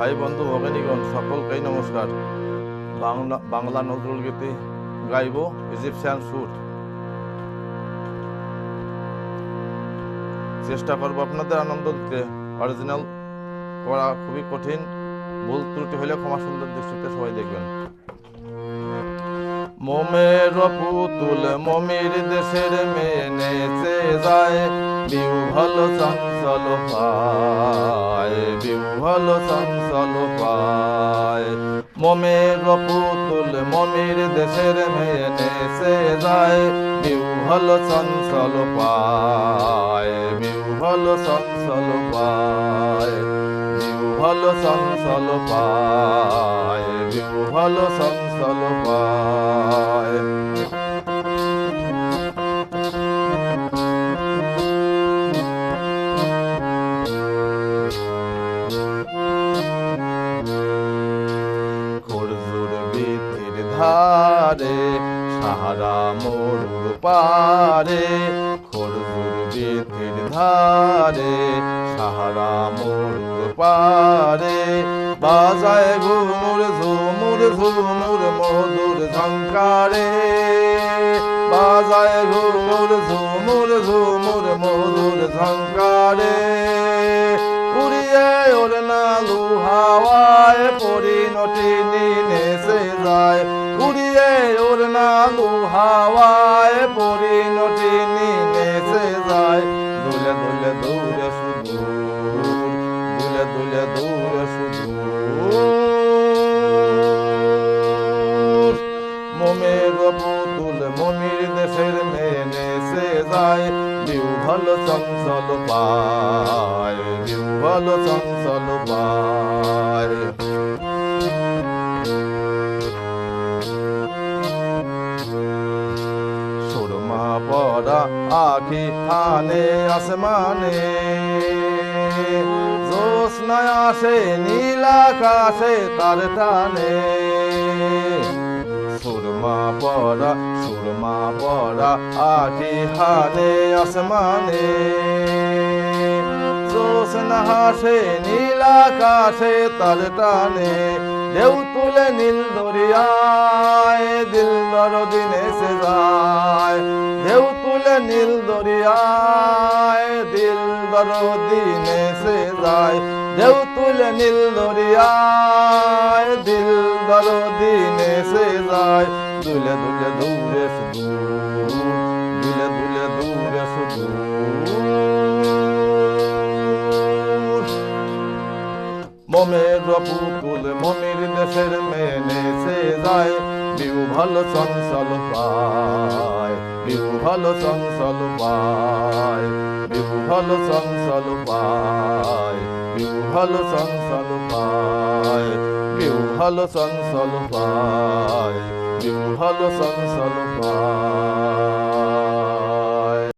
ভাই বন্ধু ভগিনীগণ সকলকেই নমস্কার। বাংলা নজরুল গীতি গাইব ইজিপশিয়ান সুর। চেষ্টা করবো আপনাদের আনন্দ দিতে। অরিজিনাল করা খুবই কঠিন, ভুল ত্রুটি হলে ক্ষমা সুন্দর দৃষ্টিতে সবাই দেখবেন। মোমের পুতুল মমির দেশের মেয়ে নেচে যায়, বিউ ভালো চঞ্চল পায়, বিউ ভালো চঞ্চল পায়। মোমের পুতুল মমির দেশের মেয়ে নেচে যায়, বিউ ভালো চঞ্চল পায়, বিউ ভালো চঞ্চল পায়, বিউ ভালো চঞ্চল পায়, বিউ ভালো চঞ্চল পায়। খরজুর বীথির ধারে সাহারা মরুর পারে, খরজুর বীথির ধারে সাহারা মরুর পারে, বাজায় ঘুমুর ঝুমুর ঝুমুর মধুর ঝঙ্কারে, বাজায় ঘুমুর ঝুমুর ঝুমুর মধুর ঝঙ্কারে। উড়িয়ে ওড়না হাওয়ায় পরিণতিনি নেচে যায়, উড়িয়ে ওড়না হাওয়ায় পরিণতিনি নেচে যায়। দুলে দুলে দূরে সুদূর, দুলে দুলে দূরে সুদূর। মোমের পুতুল মমির দেশের মেয়ে নেচে যায়, বিউ ভালো চঞ্চল পায়, বিউ ভালো চঞ্চল পায়। সুরমা পরা আখি থানে আসমানে, জ্যোৎস্নায় আসে নীল আকাশে তার টানে। সুরমা পরা আখি হানে আসমানে, জ্যোৎস্না হাসে নীল আকাশে তার টানে। ঢেউ তুলে নীল দরিয়ায় দিল দরদি নেচে যায়, ঢেউ তুলে নীল দরিয়ায় দিল দরদি নেচে যায়। ঢেউ তুলে নীল দরিয়ায় দিল দরদি নেচে যায়। দুলে দুলে দূরে সুদূর, দুলে দুলে দূরে সুদূর। মোমের পুতুল মমির দেশের মেয়ে নেচে যায়, বিউ ভালো চঞ্চল পায়, বিউ ভালো চঞ্চল পায়, বিউ ভালো চঞ্চল পায়, বিউ ভালো চঞ্চল পায়, বিউ ভালো চঞ্চল পায়, বিউ ভালো চঞ্চল পায়।